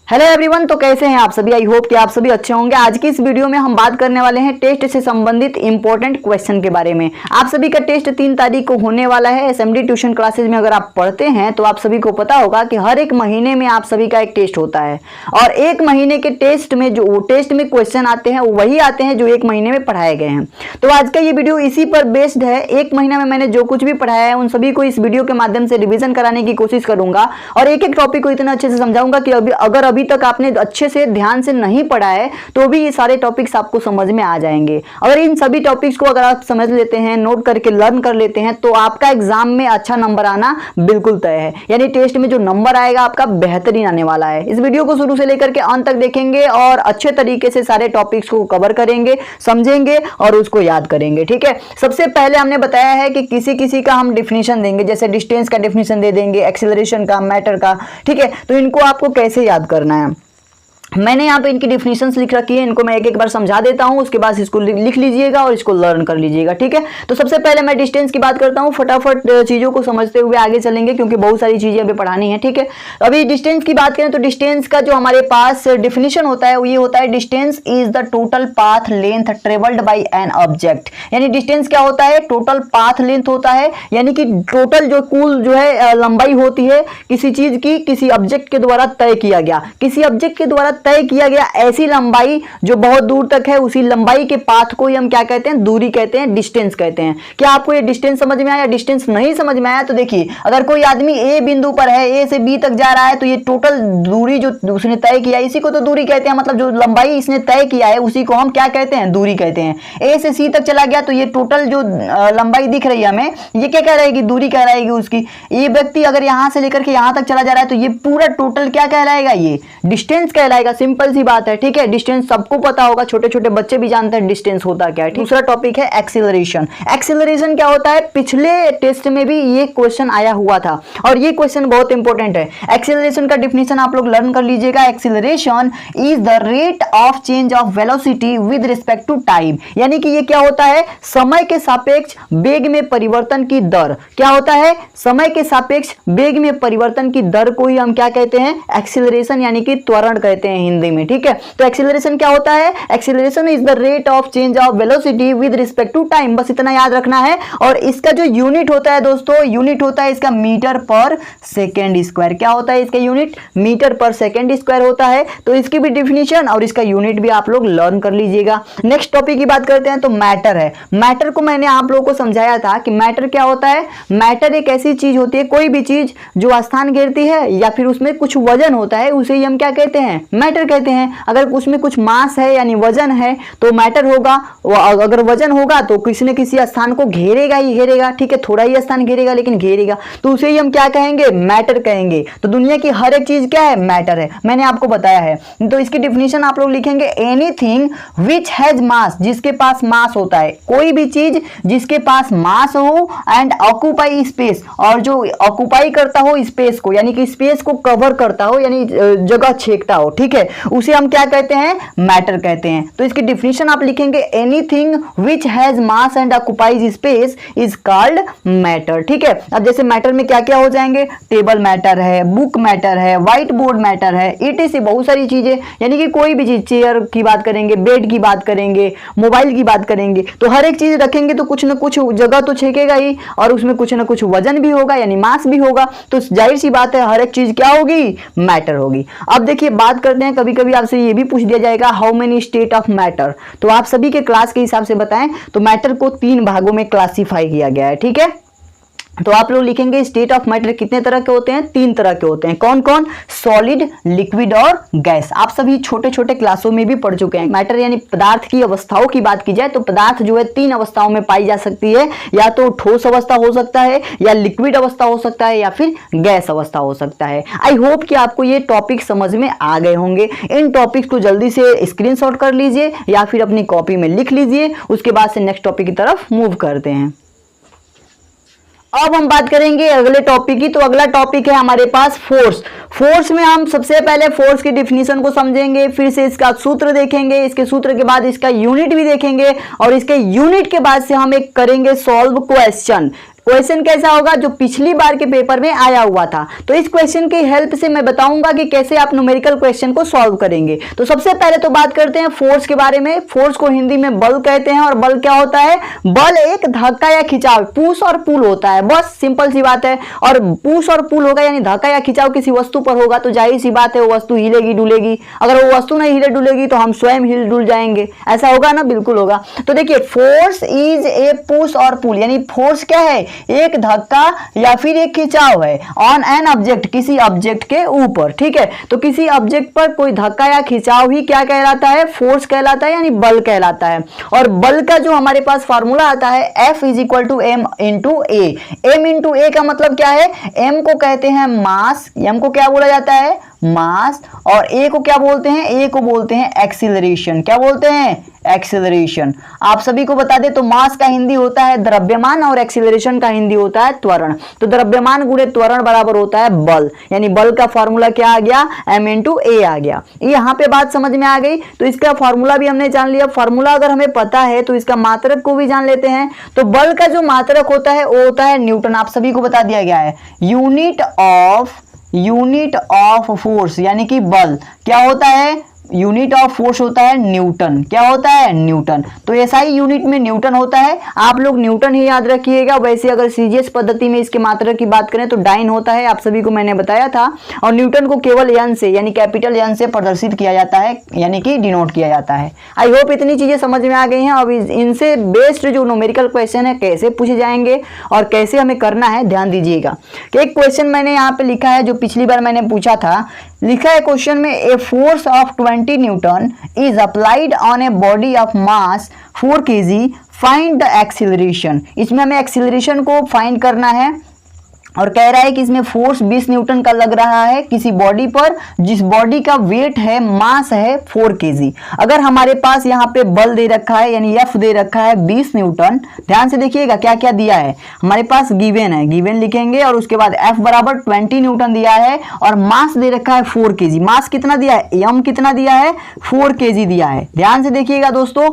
Hello everyone, तो कैसे हैं आप सभी। आई होप कि आप सभी अच्छे होंगे। आज की इस वीडियो में हम बात करने वाले हैं टेस्ट से संबंधित इंपॉर्टेंट क्वेश्चन के बारे में। आप सभी का टेस्ट 3 तारीख को होने वाला है। एसएमडी ट्यूशन क्लासेज में अगर आप पढ़ते हैं तो आप सभी को पता होगा कि हर एक महीने में आप सभी का एक टेस्ट होता है और एक महीने के टेस्ट में जो टेस्ट में क्वेश्चन आते हैं वही आते हैं जो एक महीने में पढ़ाए गए हैं। तो आज का ये वीडियो इसी पर बेस्ड है। एक महीना में मैंने जो कुछ भी पढ़ाया है उन सभी को इस वीडियो के माध्यम से रिविजन कराने की कोशिश करूंगा और एक एक टॉपिक को इतना अच्छे से समझाऊंगा कि अभी तक आपने अच्छे से ध्यान से नहीं पढ़ा है तो भी ये सारे टॉपिक्स आपको समझ में आ जाएंगे। अगर इन सभी टॉपिक्स को अगर आप समझ लेते हैं, नोट करके लर्न कर लेते हैं तो आपका एग्जाम में अच्छा नंबर आना बिल्कुल तय है। यानी टेस्ट में जो नंबर आएगा आपका बेहतरीन आने वाला है। इस वीडियो को शुरू से लेकर के अंत तक देखेंगे और अच्छे तरीके से सारे टॉपिक्स को कवर करेंगे, समझेंगे और उसको याद करेंगे। ठीक है, सबसे पहले हमने बताया है कि किसी किसी का हम डिफिनेशन देंगे, जैसे डिस्टेंस का डिफिनेशन दे देंगे, एक्सीलरेशन का, मैटर का। ठीक है, तो इनको आपको कैसे याद करना है। मैंने यहाँ पे इनकी डिफिनेशंस लिख रखी है, इनको मैं एक एक बार समझा देता हूँ, उसके बाद इसको लिख लीजिएगा और इसको लर्न कर लीजिएगा। ठीक है, तो सबसे पहले मैं डिस्टेंस की बात करता हूँ। फटाफट चीज़ों को समझते हुए आगे चलेंगे क्योंकि बहुत सारी चीज़ें अभी पढ़ानी है। ठीक है, अभी डिस्टेंस की बात करें तो डिस्टेंस का जो हमारे पास डिफिनेशन होता है वो ये होता है, distance is the total path length travelled by an object. यानी डिस्टेंस क्या होता है, टोटल पाथ लेंथ होता है, यानी कि टोटल जो कुल जो है लंबाई होती है किसी चीज की, किसी ऑब्जेक्ट के द्वारा तय किया गया, किसी ऑब्जेक्ट के द्वारा तय किया गया ऐसी लंबाई जो बहुत दूर तक है, उसी लंबाई के पाथ को ही हम क्या कहते हैं, दूरी कहते हैं, डिस्टेंस कहते हैं। क्या आपको ये डिस्टेंस समझ में आया? डिस्टेंस नहीं समझ में आया तो देखिए, अगर कोई आदमी ए बिंदु पर है, ए से बी तक जा रहा है तो ये टोटल दूरी जो उसने तय किया इसी को तो दूरी कहते हैं। मतलब जो लंबाई इसने तय किया है उसी को हम क्या कहते हैं, दूरी कहते हैं। ए से सी तक चला गया तो ये टोटल जो लंबाई दिख रही है हमें, ये क्या कह रहेगी, दूरी कह रहेगी उसकी। ये व्यक्ति अगर यहां से लेकर के यहां तक चला जा रहा है तो ये पूरा टोटल क्या कहलाएगा, ये डिस्टेंस कहलाएगा। सिंपल सी बात है। ठीक है, डिस्टेंस सबको पता होगा, छोटे छोटे बच्चे भी जानते हैं डिस्टेंस होता क्या है। दूसरा टॉपिक है एक्सीलरेशन। एक्सीलरेशन क्या होता है, पिछले टेस्ट में भी ये क्वेश्चन आया हुआ था और ये क्वेश्चन बहुत इंपॉर्टेंट है। एक्सीलरेशन का डिफिनेशन आप लोग लर्न कर लीजिएगा। Acceleration is the rate of change of velocity with respect to time. यानी कि ये क्या होता है, समय के सापेक्ष वेग में परिवर्तन की दर। क्या होता है, समय के सापेक्ष वेग में परिवर्तन की दर को ही हम क्या कहते हैं, एक्सीलरेशन यानी कि त्वरण कहते हैं हिंदी में। ठीक है, तो एक्सीलरेशन क्या होता है, acceleration is the rate of change of velocity with respect to time. बस इतना याद रखना है। और इसका जो यूनिट होता है दोस्तों, यूनिट होता है इसका मीटर पर सेकेंड स्क्वायर। क्या होता है इसका यूनिट, मीटर पर सेकेंड स्क्वायर होता है। तो इसकी भी डिफिनेशन और इसका यूनिट भी आप लोग लर्न कर लीजिएगा। नेक्स्ट टॉपिक की बात करते हैं तो मैटर है। मैटर को मैंने आप लोगों को समझाया था कि मैटर क्या होता है। मैटर एक ऐसी चीज होती है, कोई भी चीज जो स्थान घेरती है या फिर उसमें कुछ वजन होता है, उसे ही हम क्या कहते हैं, मैटर कहते हैं। अगर उसमें कुछ मास है यानी वजन है तो मैटर होगा। अगर वजन होगा तो किसी न किसी स्थान को घेरेगा ही घेरेगा। ठीक है, थोड़ा ही स्थान घेरेगा लेकिन घेरेगा, तो उसे ही हम क्या कहेंगे, मैटर कहेंगे। तो दुनिया की हर एक चीज क्या है, मैटर है। मैंने आपको बताया है। तो इसकी डिफिनेशन आप लोग लिखेंगे, एनीथिंग विच हैज मास, जिसके पास मास होता है, कोई भी चीज जिसके पास मास हो एंड ऑक्यूपाई स्पेस, और जो ऑक्यूपाई करता हो स्पेस को, यानी कि स्पेस को कवर करता हो, यानी जगह छेकता हो। ठीक है, उसे हम क्या कहते हैं, मैटर कहते हैं। तो इसकी डिफिनेशन आप लिखेंगे, anything which has mass and occupies space is called matter. ठीक है, अब जैसे मैटर में क्या क्या हो जाएंगे, टेबल मैटर है, बुक मैटर है, व्हाइट बोर्ड मैटर है, इटीसी बहुत सारी चीजें। यानी कि कोई भी चीज, चेयर की बात करेंगे, बेड की बात करेंगे, मोबाइल की बात करेंगे, तो हर एक चीज रखेंगे तो कुछ ना कुछ जगह तो छेकेगा ही और उसमें कुछ ना कुछ वजन भी होगा यानी मास भी होगा। तो जाहिर सी बात है हर एक चीज क्या होगी, मैटर होगी। अब देखिए बात करते हैं, कभी कभी आपसे ये भी पूछ दिया जाएगा, how many state of matter. तो आप सभी के क्लास के हिसाब से बताएं तो मैटर को 3 भागों में क्लासिफाई किया गया है। ठीक है, तो आप लोग लिखेंगे स्टेट ऑफ मैटर कितने तरह के होते हैं, 3 तरह के होते हैं। कौन कौन, सॉलिड, लिक्विड और गैस। आप सभी छोटे छोटे क्लासों में भी पढ़ चुके हैं। मैटर यानी पदार्थ की अवस्थाओं की बात की जाए तो पदार्थ जो है 3 अवस्थाओं में पाई जा सकती है, या तो ठोस अवस्था हो सकता है, या लिक्विड अवस्था हो सकता है, या फिर गैस अवस्था हो सकता है। आई होप कि आपको ये टॉपिक समझ में आ गए होंगे। इन टॉपिक्स को जल्दी से स्क्रीनशॉट कर लीजिए या फिर अपनी कॉपी में लिख लीजिए। उसके बाद से नेक्स्ट टॉपिक की तरफ मूव करते हैं। अब हम बात करेंगे अगले टॉपिक की। तो अगला टॉपिक है हमारे पास फोर्स। फोर्स में हम सबसे पहले फोर्स की डिफिनीशन को समझेंगे, फिर से इसका सूत्र देखेंगे, इसके सूत्र के बाद इसका यूनिट भी देखेंगे और इसके यूनिट के बाद से हम एक करेंगे सॉल्व क्वेश्चन। क्वेश्चन कैसा होगा, जो पिछली बार के पेपर में आया हुआ था। तो इस क्वेश्चन की हेल्प से मैं बताऊंगा कि कैसे आप न्यूमेरिकल क्वेश्चन को सॉल्व करेंगे। तो सबसे पहले तो बात करते हैं फोर्स के बारे में। फोर्स को हिंदी में बल कहते हैं, और बल क्या होता है? बल एक धक्का या खिंचाव, पुश और पुल होता है, बस सिंपल सी बात है। और पुश और पुल होगा यानी धक्का या खिंचाव किसी वस्तु पर होगा तो जाहिर सी बात है वो वस्तु हिलेगी डुलेगी। अगर वो वस्तु नहीं हिले डुलेगी तो हम स्वयं हिल डुल जाएंगे, ऐसा होगा ना? बिल्कुल होगा। तो देखिए फोर्स इज ए पुश और पुल, यानी फोर्स क्या है? एक धक्का या फिर एक खिंचाव है ऑन एन ऑब्जेक्ट, किसी ऑब्जेक्ट के ऊपर, ठीक है। तो किसी ऑब्जेक्ट पर कोई धक्का या खिंचाव ही क्या कहलाता है? फोर्स कहलाता है, यानी बल कहलाता है। और बल का जो हमारे पास फॉर्मूला आता है F is equal to M into A. M into A का मतलब क्या है? एम को कहते हैं मास, एम को क्या बोला जाता है? मास। और ए को क्या बोलते हैं? ए को बोलते हैं एक्सीलरेशन। क्या बोलते हैं? एक्सीलरेशन। आप सभी को बता दें तो मास का हिंदी होता है द्रव्यमान और एक्सीलरेशन का हिंदी होता है त्वरण। तो द्रव्यमान गुणे त्वरण बराबर होता है बल, यानी बल का फॉर्मूला क्या आ गया? m इंटू ए आ गया। यहाँ पे बात समझ में आ गई। तो इसका फॉर्मूला भी हमने जान लिया। फॉर्मूला अगर हमें पता है तो इसका मात्रक को भी जान लेते हैं। तो बल का जो मात्रक होता है वो होता है न्यूटन। आप सभी को बता दिया गया है। यूनिट ऑफ फोर्स यानी कि बल क्या होता है? यूनिट ऑफ फोर्स होता है न्यूटन। क्या होता है? न्यूटन। तो एसआई यूनिट में न्यूटन होता है। आप लोग न्यूटन ही याद रखिएगा। वैसे अगर सीजीएस पद्धति में इसके मात्रक की बात करें तो डाइन होता है, आप सभी को मैंने बताया था। और न्यूटन को केवल एन से यानी कैपिटल एन से प्रदर्शित किया जाता है, यानी कि डिनोट किया जाता है। आई होप इतनी चीजें समझ में आ गई हैं। अब इनसे बेस्ड जो न्यूमेरिकल क्वेश्चन है कैसे पूछे जाएंगे और कैसे हमें करना है, ध्यान दीजिएगा। कि एक क्वेश्चन मैंने यहाँ पे लिखा है जो पिछली बार मैंने पूछा था। लिखा है क्वेश्चन में, ए force of 20 Newton is applied on a body of mass 4 kg, find the acceleration. इसमें हमें एक्सीलरेशन को फाइंड करना है और कह रहा है कि इसमें फोर्स 20 न्यूटन का लग रहा है किसी बॉडी पर, जिस बॉडी का वेट है, मास है 4 kg। अगर हमारे पास यहाँ पे बल दे रखा है यानी F दे रखा है 20 न्यूटन, ध्यान से देखिएगा क्या क्या दिया है हमारे पास। गिवन है, गिवन लिखेंगे और उसके बाद F बराबर 20 न्यूटन दिया है और मास दे रखा है 4 kg। मास कितना दिया है? M कितना दिया है? 4 kg दिया है। ध्यान से देखिएगा दोस्तों,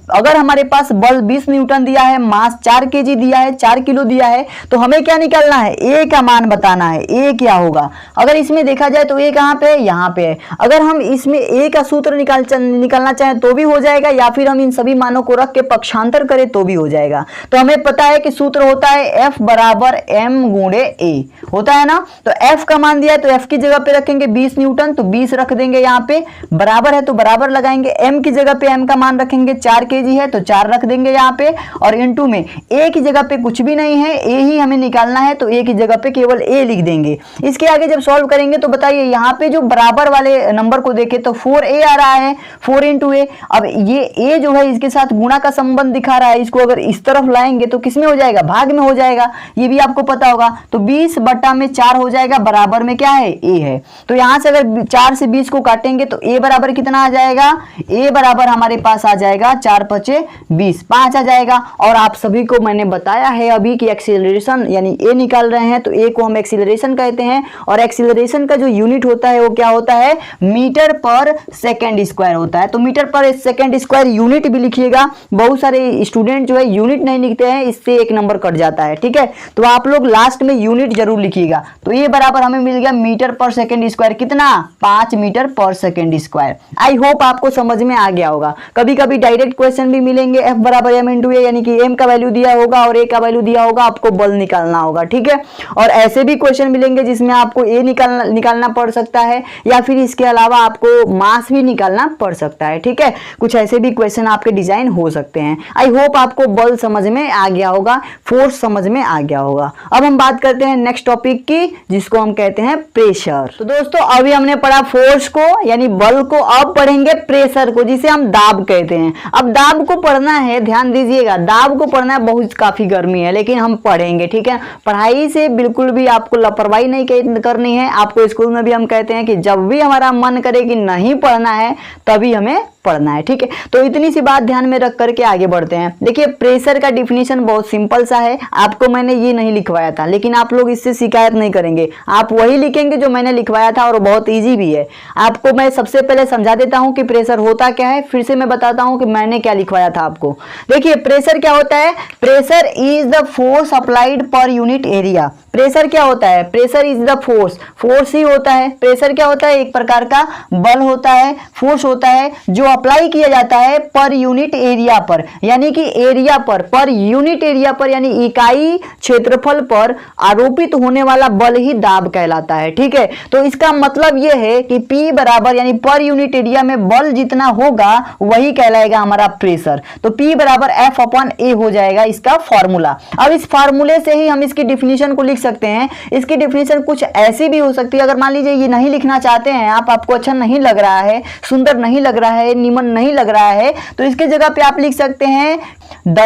अगर हमारे पास बल 20 न्यूटन दिया है, मास 4 kg दिया है, 4 किलो दिया है, तो हमें क्या निकालना है? ए का मान बताना है। ए क्या होगा? अगर इसमें देखा जाए तो ए कहाँ पे है? यहाँ पे है। अगर हम इसमें ए का सूत्र निकालना चाहें तो भी हो जाएगा, या फिर हम इन सभी मानों को रख के पक्षांतर करें तो भी हो जाएगा। तो हमें पता है कि सूत्र होता है F बराबर M गुणे ए, होता है ना। तो F का मान दिया है तो F की जगह पे रखेंगे 20 न्यूटन, तो 20 रख देंगे यहाँ पे, बराबर है तो बराबर लगाएंगे। M की जगह पे M का मान रखेंगे 4 kg है तो 4 रख देंगे यहाँ पे, और इनटू में ए की जगह पे कुछ भी नहीं है, ए ही हमें निकालना है तो ए की जगह पे केवल ए लिख देंगे। इसके आगे जब सॉल्व करेंगे तो बताइए यहाँ पे जो बराबर वाले नंबर को देखें तो 4a आ रहा है, 4 इंटू ए। अब ये a जो है इसके साथ गुणा का संबंध दिखा रहा है, इसको अगर इस तरफ लाएंगे तो किस में हो जाएगा? भाग में हो जाएगा, ये भी आपको पता होगा। तो 20 बटा में 4 हो जाएगा, बराबर में क्या है? a है। तो यहाँ से अगर 4 से 20 को काटेंगे तो a बराबर कितना आ जाएगा? a बराबर हमारे पास आ जाएगा 4 5 20, 5 आ जाएगा। और आप सभी को मैंने बताया है अभी कि एक्सीलरेशन यानी ए निकाल रहे हैं तो ए को हम एक्सीलरेशन कहते हैं, और एक्सीलरेशन का जो यूनिट होता है वो क्या होता है? मीटर पर सेकेंड स्क्वायर होता है। तो मीटर पर सेकेंड स्क्वायर यूनिट भी लिखिएगा। बहुत सारे स्टूडेंट जो है यूनिट नहीं लिखते हैं, इससे एक नंबर कट जाता है, ठीक है। तो आप लोग लास्ट में यूनिट जरूर लिखिएगा। तो ये बराबर हमें मिल गया मीटर पर सेकेंड स्क्वायर, कितना? 5 मीटर पर सेकेंड स्क्वायर। आई होप आपको समझ में आ गया होगा। कभी कभी डायरेक्ट क्वेश्चन भी मिलेंगे, F बराबर M इंटू ए, यानी कि M का वैल्यू दिया होगा और A का वैल्यू दिया होगा, आपको बल निकालना होगा, ठीक है। और ऐसे भी क्वेश्चन मिलेंगे जिसमें आपको A निकालना पड़ सकता है, या फिर इसके अलावा आपको मास भी निकालना पड़ सकता है, ठीक है। कुछ ऐसे भी क्वेश्चन आपके डिजाइन हो सकते हैं। आई होप आपको बल समझ में आ गया होगा, फोर्स समझ में आ गया होगा। अब हम बात करते हैं नेक्स्ट टॉपिक की, जिसको हम कहते हैं प्रेशर। तो दोस्तों अभी हमने पढ़ा फोर्स को यानी बल को, अब पढ़ेंगे प्रेशर को, जिसे हम दाब कहते हैं। अब दाब को पढ़ना है, ध्यान दीजिएगा, दाब को पढ़ना है। बहुत काफी गर्मी है लेकिन हम पढ़ेंगे, ठीक है। पढ़ाई से बिल्कुल भी आपको लापरवाही नहीं करनी है। आपको स्कूल में भी हम कहते हैं कि जब भी हमारा मन करे कि नहीं पढ़ना है तभी हमें पढ़ना है। ठीक है, तो इतनी सी बात ध्यान में रख करके आगे बढ़ते हैं। देखिए प्रेशर का डिफिनीशन बहुत सिंपल सा है, आपको मैंने ये नहीं लिखवाया था, लेकिन आप लोग इससे शिकायत नहीं करेंगे, आप वही लिखेंगे जो मैंने लिखवाया था और बहुत ईजी भी है। आपको मैं सबसे पहले समझा देता हूं कि प्रेशर होता क्या है, फिर से मैं बताता हूं कि मैंने क्या लिखवाया था आपको। देखिए प्रेशर क्या होता है, pressure is the force applied per unit area. Pressure क्या होता है, pressure is the force, force ही होता है। प्रेशर क्या होता है, एक प्रकार का बल होता है, फोर्स होता है जो अप्लाई किया जाता है पर यूनिट एरिया पर, यानी कि एरिया पर यूनिट एरिया पर, यानी इकाई क्षेत्रफल पर आरोपित होने वाला बल ही दाब कहलाता है। ठीक है, तो इसका मतलब यह है कि P बराबर यानी पर यूनिट एरिया में बल जितना होगा वही कहलाएगा हमारा प्रेशर। तो P बराबर F/A हो जाएगा इसका फॉर्मूला। अब इस फॉर्मूले से ही हम इसकी डिफिनीशन को लिख सकते हैं। इसकी डिफिनीशन कुछ ऐसी भी हो सकती है, अगर मान लीजिए ये नहीं लिखना चाहते हैं आप, आपको अच्छा नहीं लग रहा है, सुंदर नहीं लग रहा है, निमन नहीं लग रहा है, तो इसके जगह पे आप लिख सकते हैं द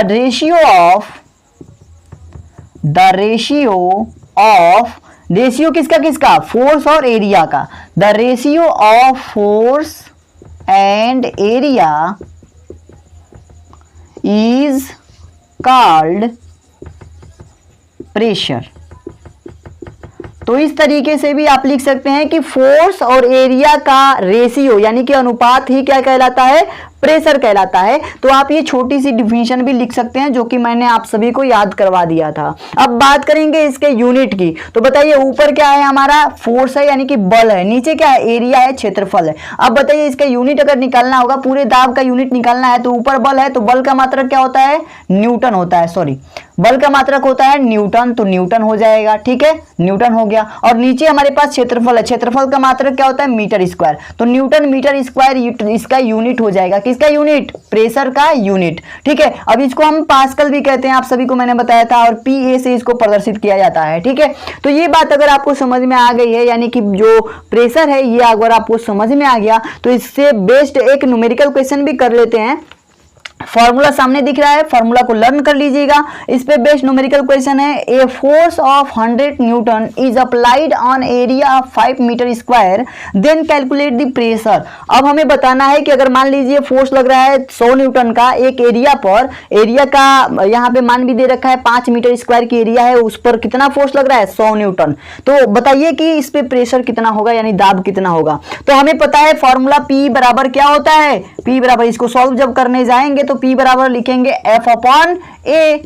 रेशियो किसका किसका, फोर्स और एरिया का। The ratio of force and area is called pressure. तो इस तरीके से भी आप लिख सकते हैं कि फोर्स और एरिया का रेशियो यानी कि अनुपात ही क्या कहलाता है, प्रेशर कहलाता है। तो आप ये छोटी सी डिफिनीशन भी लिख सकते हैं जो कि मैंने आप सभी को याद करवा दिया था। अब बात करेंगे इसके यूनिट की। तो बताइए ऊपर क्या है हमारा, फोर्स है यानी कि बल है, नीचे क्या है, एरिया है, क्षेत्रफल है। अब बताइए इसका यूनिट अगर निकालना होगा, पूरे दाब का यूनिट निकालना है, तो ऊपर बल है तो बल का मात्रक क्या होता है, न्यूटन होता है, सॉरी बल का मात्रक होता है न्यूटन, तो न्यूटन हो जाएगा। ठीक है, न्यूटन हो गया। और नीचे हमारे पास क्षेत्रफल है, क्षेत्रफल का मात्रक क्या होता है, मीटर स्क्वायर, तो न्यूटन मीटर स्क्वायर इसका यूनिट हो जाएगा। किसका यूनिट, प्रेशर का यूनिट। ठीक है, अब इसको हम पास्कल भी कहते हैं, आप सभी को मैंने बताया था, और PA से इसको प्रदर्शित किया जाता है। ठीक है, तो ये बात अगर आपको समझ में आ गई है, यानी कि जो प्रेशर है ये अगर आपको समझ में आ गया, तो इससे बेस्ड एक न्यूमेरिकल क्वेश्चन भी कर लेते हैं। फॉर्मूला सामने दिख रहा है, फॉर्मूला को लर्न कर लीजिएगा। इस पे बेस्ड न्यूमेरिकल क्वेश्चन है, a force of 100 newton is applied on area of 5 metre square, then calculate the pressure. अब हमें बताना है कि अगर मान लीजिए फोर्स लग रहा है 100 न्यूटन का एक एरिया पर, एरिया का यहाँ पे मान भी दे रखा है 5 मीटर स्क्वायर की एरिया है, उस पर कितना फोर्स लग रहा है, 100 न्यूटन। तो बताइए कि इस पे प्रेशर कितना होगा, यानी दाब कितना होगा। तो हमें पता है फॉर्मूला P बराबर क्या होता है, P बराबर, इसको सॉल्व जब करने जाएंगे तो P बराबर लिखेंगे F/A।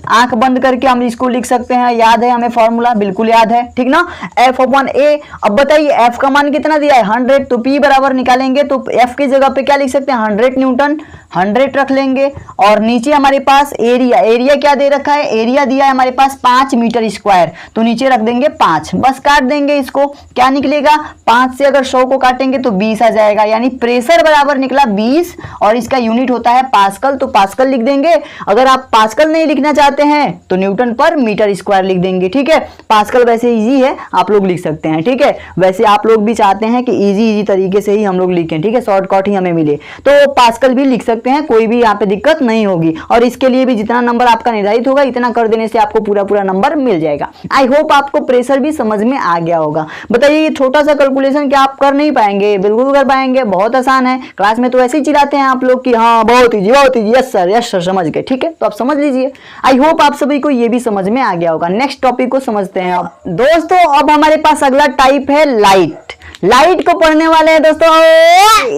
आंख बंद करके हम इसको लिख सकते हैं, याद है हमें फॉर्मूला, बिल्कुल याद है, ठीक ना, F/A। अब बताइए F का मान कितना दिया है, 100, तो P बराबर निकालेंगे तो F की जगह पे क्या लिख सकते हैं, 100 न्यूटन, 100 रख लेंगे। और नीचे हमारे पास एरिया, एरिया क्या दे रखा है, एरिया दिया है हमारे पास 5 मीटर स्क्वायर, तो नीचे रख देंगे 5, बस काट देंगे इसको, क्या निकलेगा, 5 से अगर 100 को काटेंगे तो 20 आ जाएगा, यानी प्रेशर बराबर निकला 20, और इसका यूनिट होता है पास्कल, तो पास्कल लिख देंगे। अगर आप पास्कल नहीं लिखना चाहते हैं तो न्यूटन पर मीटर स्क्वायर लिख देंगे। ठीक है, पास्कल वैसे इजी है, आप लोग लिख सकते हैं। ठीक है, वैसे आप लोग भी चाहते हैं कि इजी तरीके से ही हम लोग लिखें, ठीक है, शॉर्टकट ही हमें मिले, तो पास्कल भी लिख सकते हैं, कोई भी यहाँ पे दिक्कत नहीं होगी। और इसके लिए भी जितना नंबर आपका निर्धारित होगा इतना कर देने से आपको पूरा नंबर मिल जाएगा। आई होप आपको प्रेशर भी समझ में आ गया होगा। बताइए ये छोटा सा कैलकुलेशन क्या आप कर नहीं पाएंगे, बिल्कुल कर पाएंगे, बहुत आसान है। क्लास में तो ऐसे ही चिल्लाते हैं आप लोग कि हाँ बहुत इजी, यस सर समझ गए। ठीक है, तो आप समझ लीजिए। आई होप आप सभी को ये भी समझ में आ गया होगा। नेक्स्ट टॉपिक को समझते हैं अब दोस्तों। अब हमारे पास अगला टाइप है लाइट। लाइट को पढ़ने वाले हैं दोस्तों,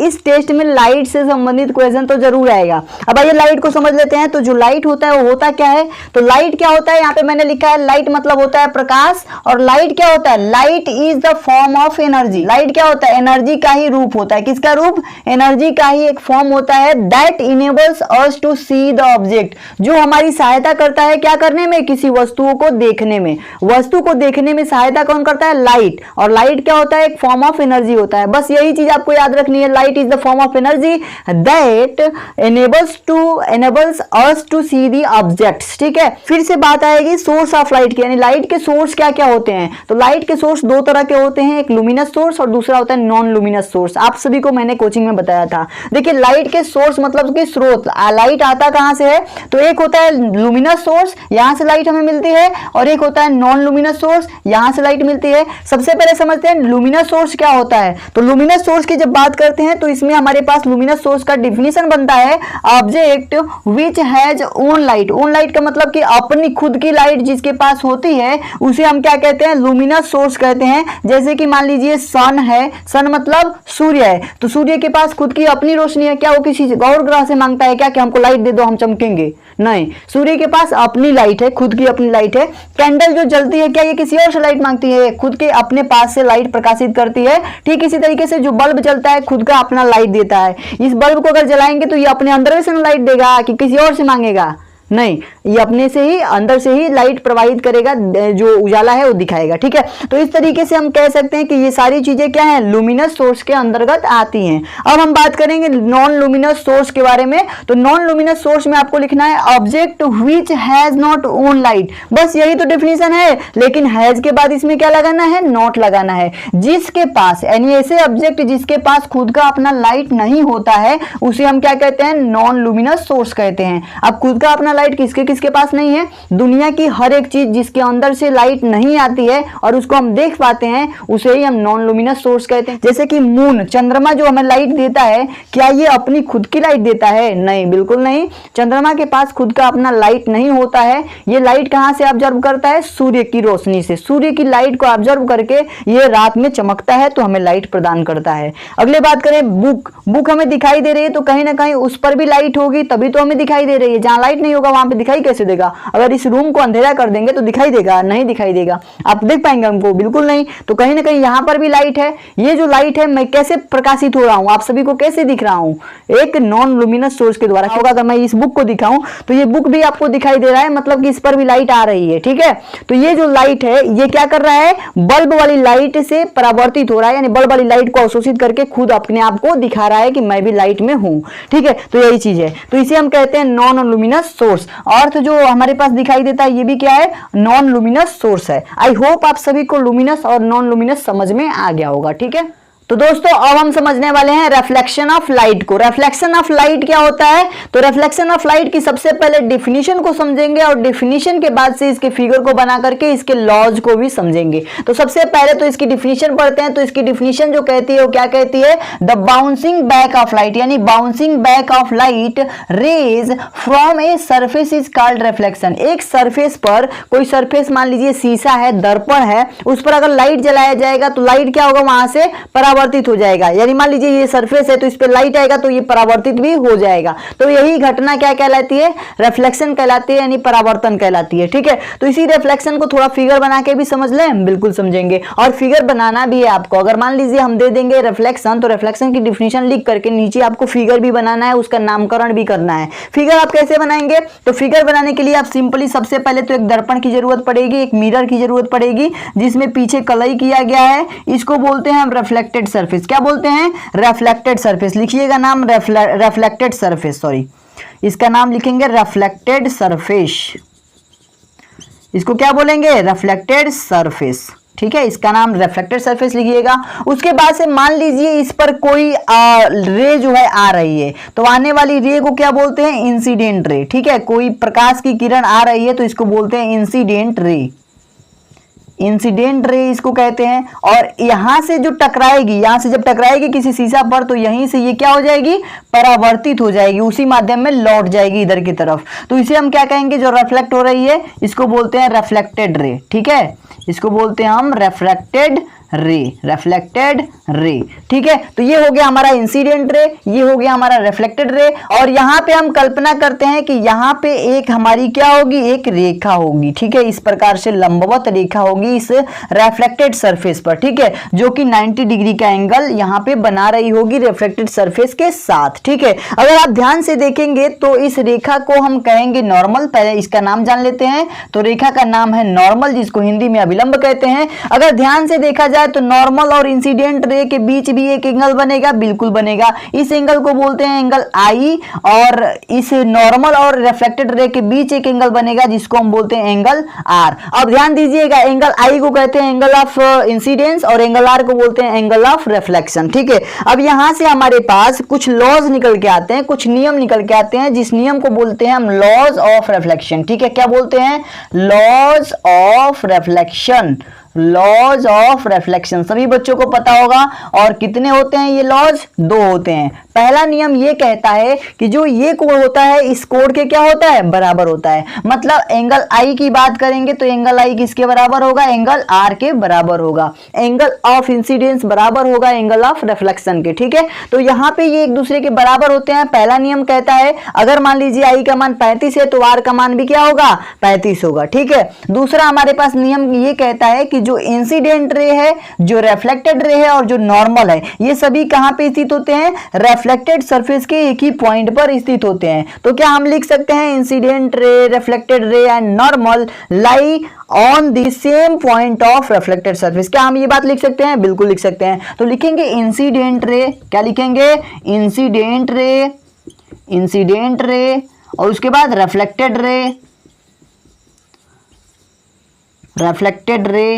इस टेस्ट में लाइट से संबंधित क्वेश्चन तो जरूर आएगा। अब आइए लाइट को समझ लेते हैं। तो जो लाइट होता है वो होता क्या है, तो लाइट क्या होता है, यहाँ पे मैंने लिखा है लाइट मतलब होता है प्रकाश। और लाइट क्या होता है, light is the form of energy. Light क्या होता है, एनर्जी का ही रूप होता है। किसका रूप, एनर्जी का ही एक फॉर्म होता है। That enables us to see the object, जो हमारी सहायता करता है क्या करने में, किसी वस्तुओं को देखने में। वस्तु को देखने में सहायता कौन करता है, लाइट। और लाइट क्या होता है, एक फॉर्म ऑफ एनर्जी होता है। बस यही चीज आपको याद रखनी है, light is the form of energy that enables us to see the objects। ठीक है, फिर से बात आएगी सोर्स ऑफ लाइट की, यानी लाइट के सोर्स क्या क्या होते हैं। तो लाइट के सोर्स दो तरह के होते हैं, एक लुमिनस सोर्स और दूसरा होता है नॉन लुमिनस सोर्स। आप सभी को मैंने कोचिंग में बताया था। देखिए लाइट के सोर्स मतलब कि स्रोत, लाइट आता कहां से है, तो एक होता है लुमिनस सोर्स, यहां से लाइट हमें मिलती है, और एक होता है नॉन लुमिनस सोर्स, यहां से लाइट मिलती है। सबसे पहले समझते हैं लुमिनस सोर्स सोर्स क्या होता है? तो लुमिनस सोर्स की जब बात करते हैं तो इसमें हमारे पास लुमिनस सोर्स का डिफिनीशन बनता है object which has own light. Own light का मतलब कि अपनी खुद की लाइट जिसके पास होती है उसे हम क्या कहते हैं? लुमिनस सोर्स कहते हैं। जैसे कि मान लीजिए सन है, सन मतलब सूर्य है, तो सूर्य के पास खुद की अपनी रोशनी है। क्या वो किसी और ग्रह से मांगता है क्या कि हमको लाइट दे दो हम चमकेंगे? नहीं, सूर्य के पास अपनी लाइट है, खुद की अपनी लाइट है। कैंडल जो जलती है क्या ये किसी और से लाइट मांगती है? खुद के अपने पास से लाइट प्रकाशित करती है। ठीक इसी तरीके से जो बल्ब जलता है खुद का अपना लाइट देता है। इस बल्ब को अगर जलाएंगे तो ये अपने अंदर से लाइट देगा कि किसी और से मांगेगा? नहीं, ये अपने से ही अंदर से ही लाइट प्रवाहित करेगा, जो उजाला है वो दिखाएगा। ठीक है, तो इस तरीके से हम कह सकते हैं कि ये सारी चीजें क्या है? लुमिनस सोर्स के अंतर्गत आती हैं। अब हम बात करेंगे नॉन लुमिनस सोर्स के बारे में। तो नॉन लुमिनस सोर्स में आपको लिखना है object which has not own light. बस यही तो डेफिनेशन है, लेकिन हैज के बाद इसमें क्या लगाना है? नॉट लगाना है। जिसके पास, यानी ऐसे ऑब्जेक्ट जिसके पास खुद का अपना लाइट नहीं होता है उसे हम क्या कहते हैं? नॉन लुमिनस सोर्स कहते हैं। अब खुद का अपना लाइट किसके किसके पास नहीं है? दुनिया की हर एक चीज जिसके अंदर से लाइट नहीं आती है और उसको हम देख पाते हैं उसे ही हम नॉन लुमिनस सोर्स कहते हैं। जैसे कि मून, चंद्रमा जो हमें लाइट देता है, क्या ये अपनी खुद की लाइट देता है? नहीं, बिल्कुल नहीं। चंद्रमा के पास खुद का अपना लाइट नहीं होता है। ये लाइट कहां से ऑब्जर्व करता है? सूर्य की रोशनी से। सूर्य की लाइट को ऑब्जर्व करके ये रात में चमकता है तो हमें लाइट प्रदान करता है। अगले बात करें बुक। बुक हमें दिखाई दे रही है तो कहीं ना कहीं उस पर भी लाइट होगी तभी तो हमें दिखाई दे रही है। जहां लाइट नहीं होगा वहां पे दिखाई कैसे देगा? अगर इस रूम को अंधेरा कर देंगे तो दिखाई देगा? नहीं दिखाई देगा। आप देख पाएंगे हमको? बिल्कुल नहीं। तो कहीं ना कहीं यहां पर भी लाइट है। ये जो लाइट है मैं कैसे प्रकाशित हो रहा हूं, आप सभी को कैसे दिख रहा हूं? एक नॉन लुमिनस सोर्स के द्वारा होगा। अगर मैं इस बुक को दिखाऊं तो ये बुक भी आपको दिखाई दे रहा है, मतलब कि इस पर भी लाइट आ रही है। ठीक है, तो ये जो लाइट है ये क्या कर रहा है? बल्ब वाली लाइट से परावर्तित हो रहा है, यानी बल्ब वाली लाइट को अवशोषित करके खुद अपने आप को दिखा रहा है कि मैं भी लाइट में हूं। ठीक है, तो यही चीज है। तो इसे हम कहते हैं नॉन लुमिनस सोर्स। अर्थ जो हमारे पास दिखाई देता है ये भी क्या है? नॉन लुमिनस सोर्स है। आई होप आप सभी को लुमिनस और नॉन लुमिनस समझ में आ गया होगा। ठीक है, तो दोस्तों अब हम समझने वाले हैं रिफ्लेक्शन ऑफ लाइट को। रिफ्लेक्शन ऑफ लाइट क्या होता है? तो रिफ्लेक्शन ऑफ लाइट की सबसे पहले डेफिनेशन को समझेंगे और डेफिनेशन के बाद से इसके फिगर को बना करके इसके लॉज को भी समझेंगे। तो सबसे पहले तो इसकी डेफिनेशन पढ़ते हैं। तो इसकी डेफिनेशन जो कहती है वो क्या कहती है? The bouncing back of light, यानी bouncing back of light rays from a surface is called reflection. एक सरफेस पर, कोई सरफेस मान लीजिए शीशा है, दर्पण है, उस पर अगर लाइट जलाया जाएगा तो लाइट क्या होगा? वहां से परावर्तित हो जाएगा। यानी मान लीजिए ये सरफेस है तो इस पे लाइट आएगा तो ये परावर्तित भी हो जाएगा। तो यही घटना क्या कहलाती है? रिफ्लेक्शन कहलाती है, यानी परावर्तन कहलाती है। ठीक है, तो इसी रिफ्लेक्शन को थोड़ा फिगर बना के भी समझ लें, बिल्कुल समझेंगे। और फिगर बनाना भी है आपको। अगर मान लीजिए हम दे देंगे रिफ्लेक्शन, तो रिफ्लेक्शन की डिफिनीशन लिख करके नीचे आपको फिगर भी बनाना है, उसका नामकरण भी करना है। फिगर आप कैसे बनाएंगे? तो फिगर बनाने के लिए आप सिंपली सबसे पहले तो एक दर्पण की जरूरत पड़ेगी, एक मिरर की जरूरत पड़ेगी जिसमें पीछे कलई किया गया है। इसको बोलते हैं हम रिफ्लेक्टेड सरफेस। क्या बोलते हैं? Reflected surface. लिखिएगा नाम रिफ्लेक्टेड सरफेस, सॉरी इसका नाम लिखेंगे रिफ्लेक्टेड सरफेस। इसको क्या बोलेंगे? Reflected surface. ठीक है, इसका नाम रिफ्लेक्टेड सरफेस लिखिएगा। उसके बाद से मान लीजिए इस पर कोई रे जो है आ रही है, तो आने वाली रे को क्या बोलते हैं? Incident ray. ठीक है, कोई प्रकाश की किरण आ रही है तो इसको बोलते हैं इंसिडेंट रे। इंसिडेंट रे इसको कहते हैं। और यहां से जो टकराएगी, यहां से जब टकराएगी किसी शीशा पर तो यहीं से ये क्या हो जाएगी? परावर्तित हो जाएगी, उसी माध्यम में लौट जाएगी इधर की तरफ। तो इसे हम क्या कहेंगे? जो रिफ्लेक्ट हो रही है इसको बोलते हैं रिफ्लेक्टेड रे। ठीक है, इसको बोलते हैं हम रिफ्लेक्टेड रे, रिफ्लेक्टेड रे। ठीक है, तो ये हो गया हमारा इंसिडेंट रे, ये हो गया हमारा रिफ्लेक्टेड रे। और यहां पे हम कल्पना करते हैं कि यहां पे एक हमारी क्या होगी? एक रेखा होगी। ठीक है, इस प्रकार से लंबवत रेखा होगी इस रिफ्लेक्टेड सरफेस पर। ठीक है, जो कि 90 डिग्री का एंगल यहां पे बना रही होगी रिफ्लेक्टेड सरफेस के साथ। ठीक है, अगर आप ध्यान से देखेंगे तो इस रेखा को हम कहेंगे नॉर्मल। पहले इसका नाम जान लेते हैं। तो रेखा का नाम है नॉर्मल, जिसको हिंदी में अभिलंब कहते हैं। अगर ध्यान से देखा जाए तो नॉर्मल और इंसिडेंट रे के बीच भी एक एंगल बनेगा, बिल्कुल बनेगा। इस एंगल को बोलते हैं एंगल आई। और इस नॉर्मल और रिफ्लेक्टेड रे के बीच एक एंगल बनेगा जिसको हम बोलते हैं एंगल आर। अब ध्यान दीजिएगा, एंगल आई को कहते हैं एंगल ऑफ इंसिडेंस और एंगल आर को बोलते हैं एंगल ऑफ रिफ्लेक्शन। ठीक है, अब यहां से हमारे पास कुछ लॉज निकल के आते हैं, कुछ नियम निकल के आते हैं, जिस नियम को बोलते हैं हम लॉज ऑफ रिफ्लेक्शन। ठीक है, क्या बोलते हैं? Laws of reflection. Laws of reflection, सभी बच्चों को पता होगा। और कितने होते हैं ये लॉज? 2 होते हैं। पहला नियम ये कहता है कि जो ये कोण होता है इस कोण के क्या होता है? बराबर होता है। मतलब एंगल आई की बात करेंगे तो एंगल आई किसके बराबर होगा? एंगल आर के बराबर होगा। एंगल ऑफ इंसिडेंस बराबर होगा एंगल ऑफ रिफ्लेक्शन के, ठीक है। तो यहाँ पे ये एक दूसरे के बराबर होते हैं। पहला नियम कहता है अगर मान लीजिए आई का मान 35 है तो आर का मान भी क्या होगा? 35 होगा, ठीक है। दूसरा हमारे पास नियम ये कहता है कि जो इंसिडेंट रे है, जो रिफ्लेक्टेड रे है और जो नॉर्मल है, ये सभी कहां पे स्थित होते हैं? रिफ्लेक्टेड सरफेस के एक ही पॉइंट पर स्थित होते हैं। तो क्या हम लिख सकते हैं incident ray, reflected ray and normal lie on the same point of reflected surface? क्या हम ये बात लिख सकते हैं? बिल्कुल लिख सकते हैं। तो लिखेंगे इंसिडेंट रे, क्या लिखेंगे? इंसिडेंट रे, इंसिडेंट रे और उसके बाद reflected ray, reflected ray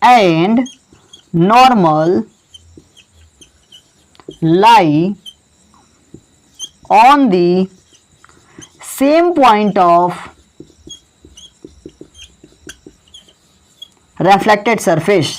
and normal lie on the same point of reflected surface।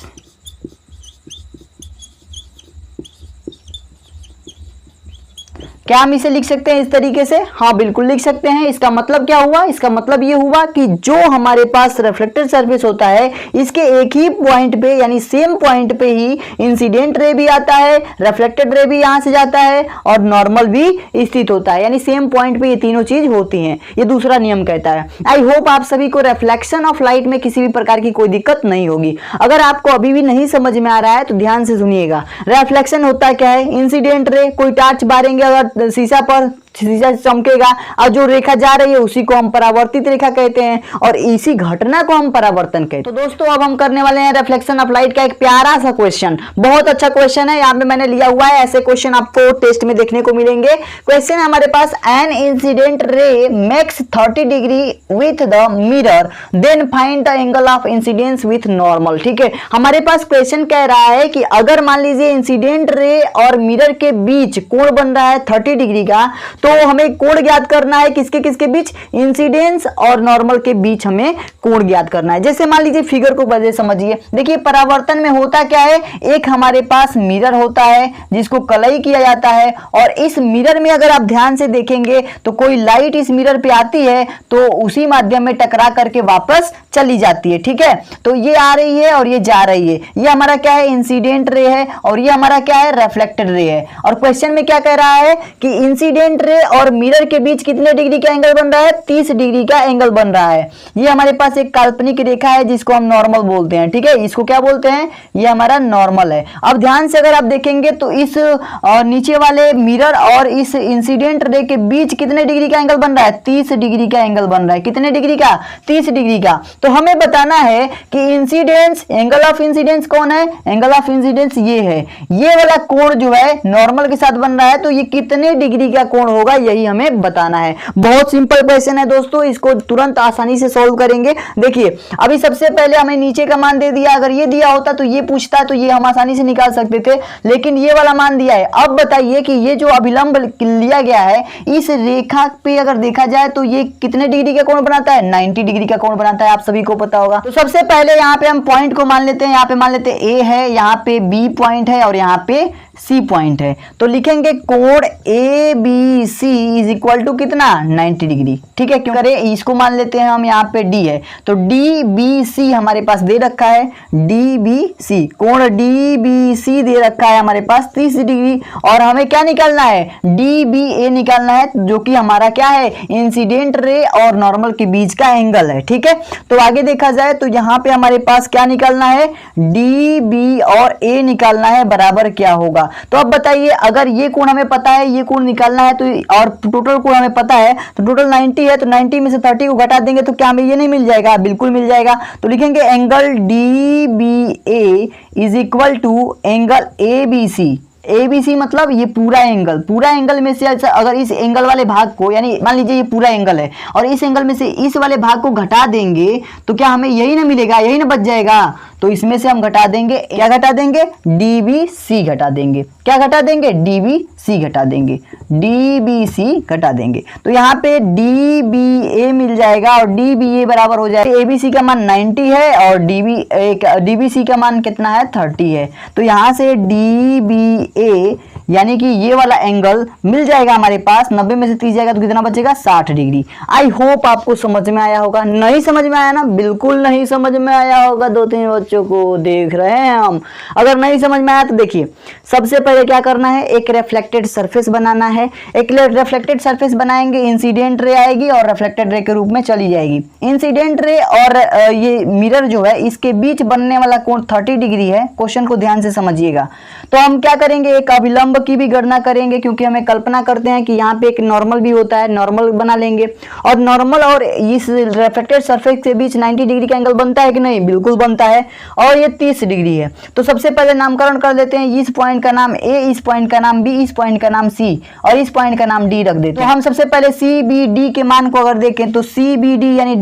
क्या हम इसे लिख सकते हैं इस तरीके से? हाँ बिल्कुल लिख सकते हैं। इसका मतलब क्या हुआ? इसका मतलब ये हुआ कि जो हमारे पास रिफ्लेक्टेड सरफेस होता है इसके एक ही पॉइंट पे यानी सेम पॉइंट पे ही इंसिडेंट रे भी आता है, रिफ्लेक्टेड रे भी यहां से जाता है और नॉर्मल भी स्थित होता है, यानी सेम पॉइंट पे ये तीनों चीज होती हैं। ये दूसरा नियम कहता है। आई होप आप सभी को रिफ्लेक्शन ऑफ लाइट में किसी भी प्रकार की कोई दिक्कत नहीं होगी। अगर आपको अभी भी नहीं समझ में आ रहा है तो ध्यान से सुनिएगा। रिफ्लेक्शन होता क्या है? इंसिडेंट रे, कोई टार्च मारेंगे अगर शीशा पर, शीशा चमकेगा और जो रेखा जा रही है उसी को हम परावर्तित रेखा कहते हैं और इसी घटना को हम परावर्तन कहते हैं। तो दोस्तों अब हम करने वाले हैं रिफ्लेक्शन ऑफ लाइट का एक प्यारा सा क्वेश्चन। बहुत अच्छा क्वेश्चन है, यहाँ पे मैंने लिया हुआ है। ऐसे क्वेश्चन आपको टेस्ट में देखने को मिलेंगे। क्वेश्चन है हमारे पास, an incident ray makes 30 degree with the mirror, then find the angle of incidence with normal. ठीक है, हमारे पास क्वेश्चन कह रहा है कि अगर मान लीजिए इंसिडेंट रे और मिरर के बीच कोण बन रहा है 30 डिग्री का, तो हमें कोण ज्ञात करना है। किसके किसके बीच? इंसिडेंस और नॉर्मल के बीच हमें कोण ज्ञात करना है। जैसे मान लीजिए फिगर को वजह समझिए। देखिए परावर्तन में होता क्या है, एक हमारे पास मिरर होता है जिसको कलई किया जाता है और इस मिरर में अगर आप ध्यान से देखेंगे तो कोई लाइट इस मिरर पे आती है तो उसी माध्यम में टकरा करके वापस चली जाती है। ठीक है, तो ये आ रही है और ये जा रही है। ये हमारा क्या है? इंसिडेंट रे है और ये हमारा क्या है? रिफ्लेक्टेड रे है। और क्वेश्चन में क्या कह रहा है कि इंसिडेंट रे और मिरर के बीच कितने डिग्री का एंगल बन रहा है? 30 डिग्री का एंगल बन रहा है। ये हमारे पास एक काल्पनिक रेखा है जिसको हम नॉर्मल बोलते हैं। ठीक है, इसको क्या बोलते हैं? ये हमारा नॉर्मल है। अब ध्यान से अगर आप देखेंगे तो इस नीचे वाले मिरर और इस इंसिडेंट रे के बीच कितने डिग्री का एंगल बन रहा है? 30 डिग्री का एंगल बन रहा है। कितने डिग्री का? 30 डिग्री का। तो हमें बताना है कि इंसिडेंस, एंगल ऑफ इंसिडेंस कौन है? एंगल ऑफ इंसिडेंस ये है। ये वाला कोण जो है नॉर्मल के साथ बन रहा है, तो ये कितने डिग्री का कोण होगा यही हमें बताना है। बहुत सिंपल क्वेश्चन है दोस्तों, इसको तुरंत आसानी से सॉल्व करेंगे। देखिए अभी सबसे पहले हमें नीचे का मान दे दिया। अगर ये दिया होता तो ये पूछता तो ये हम आसानी से निकाल सकते थे, लेकिन ये वाला मान दिया है। अब बताइए कि ये जो अभिलंब लिया गया है इस रेखा पे अगर देखा जाए तो ये कितने डिग्री का कोण बनाता है? 90 डिग्री का कोण बनाता है, आप सभी को पता होगा। तो सबसे पहले यहाँ पे हम पॉइंट को मान लेते हैं। यहाँ पे मान लेते हैं ए है, यहाँ पे बी पॉइंट है और यहाँ पे सी पॉइंट है। तो लिखेंगे कोण A B C is equal to कितना? 90 डिग्री। ठीक है, क्यों करें? इसको मान लेते हैं हम, यहाँ पे डी है तो डी बी सी हमारे पास दे रखा है। डी बी सी, कोण डी बी सी दे रखा है हमारे पास 30 डिग्री और हमें क्या निकालना है? डी बी ए निकालना है, जो कि हमारा क्या है? इंसिडेंट रे और नॉर्मल के बीच का एंगल है। ठीक है, तो आगे देखा जाए तो यहाँ पे हमारे पास क्या निकालना है? डी बी और ए निकालना है, बराबर क्या होगा? तो अब बताइए अगर ये कोण हमें पता है, ये कोण निकालना है तो और टोटल कोण हमें पता है तो टोटल 90 है, तो 90 में से 30 को घटा देंगे तो क्या हमें ये नहीं मिल जाएगा? बिल्कुल मिल जाएगा। तो लिखेंगे angle D B A is equal to angle A B C. ABC मतलब ये पूरा एंगल में से अगर इस एंगल वाले भाग को, यानी मान लीजिए ये पूरा एंगल है और इस एंगल में से इस वाले भाग को घटा देंगे तो क्या हमें यही ना मिलेगा, यही ना बच जाएगा। तो इसमें से हम घटा देंगे, क्या घटा देंगे, DBC घटा देंगे। क्या घटा देंगे, DBC घटा देंगे, DBC घटा देंगे। तो यहाँ पे DBA मिल जाएगा और DBA बराबर हो जाएगा, ABC का मान 90 है और DBC का मान कितना है, 30 है। तो यहाँ से DBA यानी कि ये वाला एंगल मिल जाएगा हमारे पास, 90 में से 30 जाएगा तो कितना बचेगा, 60 डिग्री। आई होप आपको समझ में आया होगा। नहीं समझ में आया ना, बिल्कुल नहीं समझ में आया होगा, 2-3 बच्चों को देख रहे हैं हम। अगर नहीं समझ में आया तो देखिए, सबसे पहले क्या करना है, एक रिफ्लेक्टेड सरफेस बनाना है। एक रिफ्लेक्टेड सरफेस बनाएंगे, इंसिडेंट रे आएगी और रिफ्लेक्टेड रे के रूप में चली जाएगी। इंसिडेंट रे और ये मिरर जो है इसके बीच बनने वाला कोण 30 डिग्री है। क्वेश्चन को ध्यान से समझिएगा। तो हम क्या करेंगे, एक अभिलंब की भी गणना करेंगे, क्योंकि हमें कल्पना करते हैं कि यहाँ पे एक नॉर्मल भी होता है, नॉर्मल बना लेंगे। और नॉर्मल और इस रिफ्लेक्टेड सरफेस के बीच 90 डिग्री का एंगल बनता है कि नहीं, बिल्कुल बनता है। और ये 30 डिग्री है। तो सबसे पहले नामकरण कर देते हैं, इस पॉइंट का नाम A, इस पॉइंट का नाम B, इस पॉइंट का नाम C और इस पॉइंट का नाम D रख देते हैं। तो हम सबसे पहले CBD के मान को अगर देखें तो CBD यानी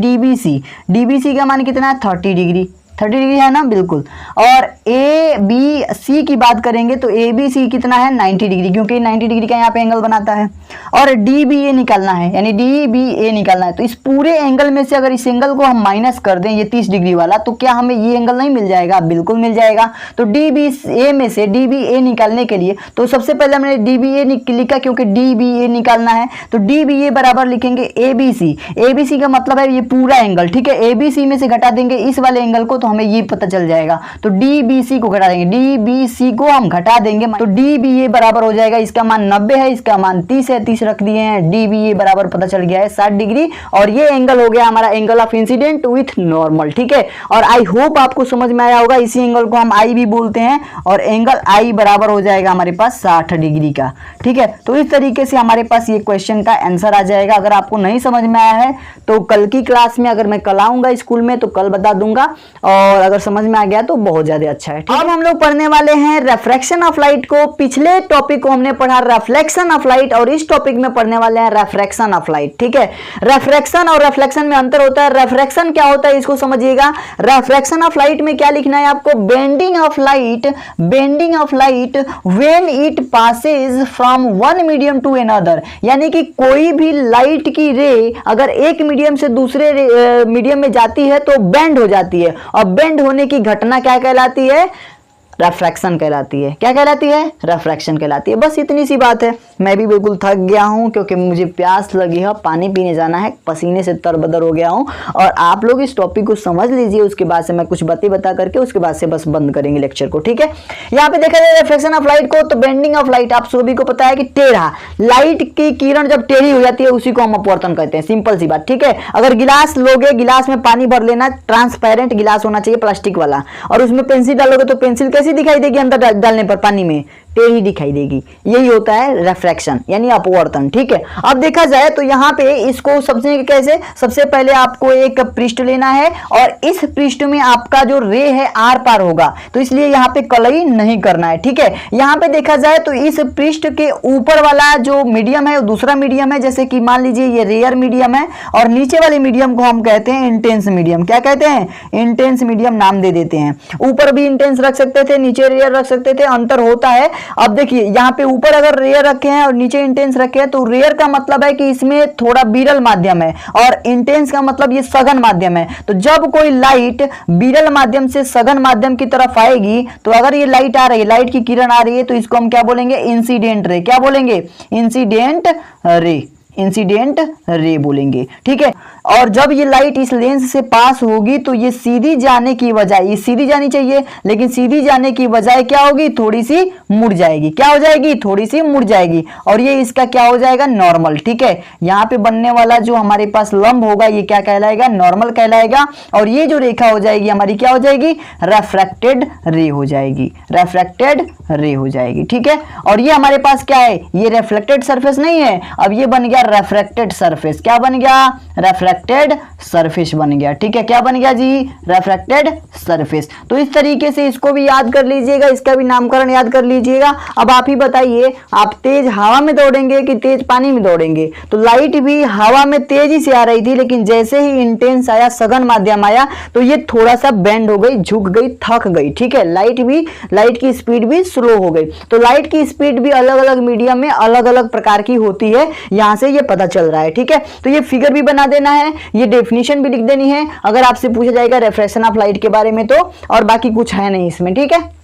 DBC का मान कितना है, 30 डिग्री, 30 डिग्री है ना, बिल्कुल। और ABC की बात करेंगे तो ABC कितना है, 90 डिग्री, क्योंकि 90 डिग्री का यहाँ पे एंगल बनाता है। और DBA निकालना है, यानी DBA निकालना है। तो इस पूरे एंगल में से अगर इस एंगल को हम माइनस कर दें, ये 30 डिग्री वाला, तो क्या हमें ये एंगल नहीं मिल जाएगा, बिल्कुल मिल जाएगा। तो DBA में से DBA निकालने के लिए तो सबसे पहले हमने DBA लिखा, क्योंकि DBA निकालना है। तो DBA बराबर लिखेंगे ABC का मतलब है ये पूरा एंगल, ठीक है। ABC में से घटा देंगे इस वाले एंगल को, हमें ये पता चल जाएगा। तो DBC को घटा देंगे, DBC को हम घटा देंगे तो DBA बराबर हो जाएगा, इसका मान 90 है, इसका मान 30 है, 30 रख दिए हैं। DBA बराबर पता चल गया है 60 डिग्री। और ये एंगल हो गया हमारा angle of incident with normal, ठीक है। और आई होप आपको समझ में आया होगा। इसी एंगल को हम I भी बोलते हैं और एंगल I बराबर हो जाएगा हमारे पास 60 डिग्री का, ठीक है। तो इस तरीके से हमारे पास ये क्वेश्चन का आंसर आ जाएगा। अगर आपको नहीं समझ में आया है तो कल की क्लास में, अगर मैं कल आऊंगा स्कूल में तो कल बता दूंगा, और अगर समझ में आ गया तो बहुत ज्यादा अच्छा है। अब हम लोग पढ़ने वाले हैं रिफ्रैक्शन ऑफ लाइट को। पिछले टॉपिक को हमने पढ़ा रिफ्लेक्शन ऑफ लाइट और इस टॉपिक में पढ़ने वाले हैं रिफ्रैक्शन ऑफ लाइट, ठीक है। रिफ्रैक्शन और रिफ्लेक्शन में अंतर होता है। रिफ्रैक्शन क्या होता है इसको समझिएगा। रिफ्रैक्शन ऑफ लाइट में क्या लिखना है आपको, bending of light when it passes from one medium to another, यानी कि कोई भी लाइट की रे अगर एक मीडियम से दूसरे मीडियम में जाती है तो बेंड हो जाती है, और बेंड होने की घटना क्या कहलाती है, रिफ्रैक्शन कहलाती है। क्या कहलाती है, रिफ्रैक्शन कहलाती है। बस इतनी सी बात है। मैं भी बिल्कुल थक गया हूं क्योंकि मुझे प्यास लगी है, पानी पीने जाना है, पसीने से तरबदर हो गया हूं। और आप लोग इस टॉपिक को समझ लीजिए, उसके बाद से मैं कुछ बातें बता करके उसके बाद से बस बंद करेंगे लेक्चर को, ठीक है। यहाँ पे देखा जाए रिफ्लेक्शन ऑफ लाइट को, तो बेंडिंग ऑफ लाइट आप सभी को पता है कि टेढ़ा, लाइट की किरण जब टेढ़ी हो जाती है उसी को हम अपवर्तन कहते हैं। सिंपल सी बात, ठीक है। अगर गिलास लोगे, गिलास में पानी भर लेना, ट्रांसपेरेंट गिलास होना चाहिए, प्लास्टिक वाला, और उसमें पेंसिल डालोगे तो पेंसिल कैसी दिखाई देगी, अंदर डालने पर पानी में टेढ़ी दिखाई देगी। यही होता है रिफ्रैक्शन यानी अपवर्तन, ठीक है। अब देखा जाए तो यहाँ पे इसको सबसे पहले आपको एक पृष्ठ लेना है और इस पृष्ठ में आपका जो रे है आर पार होगा, तो इसलिए यहाँ पे कलई नहीं करना है, ठीक है। यहाँ पे देखा जाए तो इस पृष्ठ के ऊपर वाला जो मीडियम है वो दूसरा मीडियम है, जैसे कि मान लीजिए ये रेयर मीडियम है, और नीचे वाले मीडियम को हम कहते हैं इंटेंस मीडियम। क्या कहते हैं, इंटेंस मीडियम नाम दे देते हैं। ऊपर भी इंटेंस रख सकते थे, नीचे रेयर रख सकते थे, अंतर होता है। अब देखिए यहाँ पे ऊपर अगर रेयर रखे हैं और नीचे इंटेंस रखे हैं, तो रेयर का मतलब है कि इसमें थोड़ा विरल माध्यम है, और इंटेंस का मतलब ये सघन माध्यम है। तो जब कोई लाइट विरल माध्यम से सघन माध्यम की तरफ आएगी, तो अगर ये लाइट आ रही है, लाइट की किरण आ रही है, तो इसको हम क्या बोलेंगे, इंसिडेंट रे। क्या बोलेंगे, इंसिडेंट रे, इंसिडेंट रे बोलेंगे, ठीक है। और जब ये लाइट इस लेंस से पास होगी तो ये सीधी जाने की बजाय, ये सीधी जानी चाहिए, लेकिन सीधी जाने की बजाय क्या होगी, थोड़ी सी मुड़ जाएगी। क्या हो जाएगी, थोड़ी सी मुड़ जाएगी, और ये इसका क्या हो जाएगा, नॉर्मल, ठीक है। यहाँ पे बनने वाला जो हमारे पास लंब होगा ये क्या कहलाएगा, नॉर्मल कहलाएगा। और ये जो रेखा हो जाएगी हमारी क्या हो जाएगी, रिफ्रैक्टेड रे हो जाएगी, रिफ्रैक्टेड रे हो जाएगी, ठीक है। और ये हमारे पास क्या है, ये रिफ्लेक्टेड सरफेस नहीं है, अब ये बन गया रिफ्रैक्टेड सरफेस। क्या बन गया, रिफ्रैक्टेड रेफ्रेक्टेड सरफेस बन गया। ठीक है, क्या बन गया जी? Refracted surface. तो इस तरीके से इसको भी याद कर लीजिएगा, इसका भी नामकरण याद कर लीजिएगा। अब आप ही बताइए, आप तेज हवा में दौड़ेंगे कि तेज पानी में दौड़ेंगे? तो लाइट भी हवा में तेजी से आ रही थी, लेकिन जैसे ही इंटेंस आया, सघन माध्यम आया, तो ये थोड़ा सा बेंड हो गई, झुक गई, थक गई। ठीक है, लाइट की स्पीड भी स्लो हो गई। तो लाइट की स्पीड भी अलग अलग मीडियम में अलग अलग प्रकार की होती है, यहां से ये पता चल रहा है। ठीक है, तो ये फिगर भी बना देना है, ये डेफिनेशन भी लिख देनी है अगर आपसे पूछा जाएगा रिफ्रैक्शन ऑफ लाइट के बारे में तो, और बाकी कुछ है नहीं इसमें। ठीक है,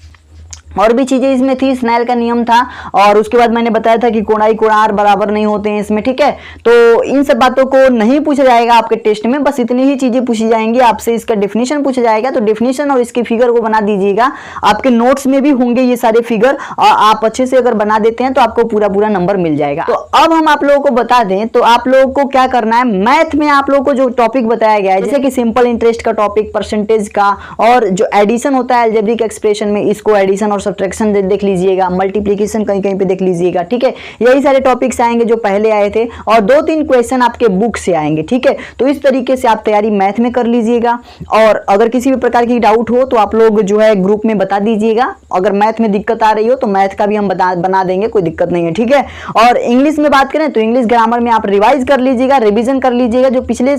और भी चीजें इसमें थी, स्नेल का नियम था, और उसके बाद मैंने बताया था कि कोणाई कोणार बराबर नहीं होते हैं इसमें। ठीक है, तो इन सब बातों को नहीं पूछा जाएगा आपके टेस्ट में, बस इतनी ही चीजें पूछी जाएंगी आपसे। इसका डेफिनेशन पूछा जाएगा, तो डेफिनेशन और इसके फिगर को बना दीजिएगा। आपके नोट्स में भी होंगे ये सारे फिगर, और आप अच्छे से अगर बना देते हैं तो आपको पूरा पूरा नंबर मिल जाएगा। तो अब हम आप लोगों को बता दें, तो आप लोगों को क्या करना है, मैथ में आप लोगों को जो टॉपिक बताया गया है, जैसे कि सिंपल इंटरेस्ट का टॉपिक, परसेंटेज का, और जो एडिशन होता है अलजेब्रिक एक्सप्रेशन में, इसको एडिशन और सब्ट्रैक्शन देख लीजिएगा, मल्टीप्लिकेशन कहीं कहीं पे देख लीजिएगा। ठीक है, यही सारे टॉपिक्स आएंगे जो पहले आए थे, और 2-3 क्वेश्चन आपके बुक से आएंगे। ठीक है, तो इस तरीके से आप तैयारी मैथ में कर लीजिएगा, और अगर किसी भी प्रकार की डाउट हो तो आप लोग जो है ग्रुप में बता दीजिएगा। अगर मैथ में दिक्कत आ रही हो तो मैथ का भी हम बना देंगे, कोई दिक्कत नहीं है। ठीक है, और इंग्लिश में बात करें तो इंग्लिश ग्रामर में आप रिवाइज कर लीजिएगा, रिवीजन कर लीजिएगा। जो पिछले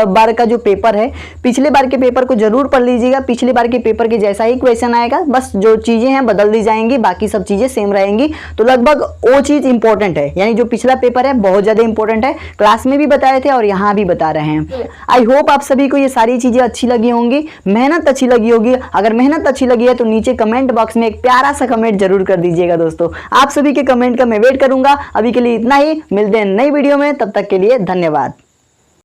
बार का जो पेपर है, पिछले बार के पेपर को जरूर पढ़ लीजिएगा। पिछले बार के पेपर के जैसा ही क्वेश्चन आएगा, बस जो चीजें हैं बदल दी जाएंगी, बाकी सब चीजें सेम रहेंगी। तो लगभग वो चीज इंपॉर्टेंट है, यानी जो पिछला पेपर है बहुत ज्यादा इंपॉर्टेंट है, क्लास में भी बताए थे और यहाँ भी बता रहे हैं। आई होप आप सभी को ये सारी चीजें अच्छी लगी होंगी, मेहनत अच्छी लगी होगी। अगर मेहनत अच्छी लगी है तो नीचे कमेंट बॉक्स में एक प्यारा सा कमेंट जरूर कर दीजिएगा दोस्तों। आप सभी के कमेंट का मैं वेट करूंगा। अभी के लिए इतना ही, मिलते हैं नई वीडियो में, तब तक के लिए धन्यवाद।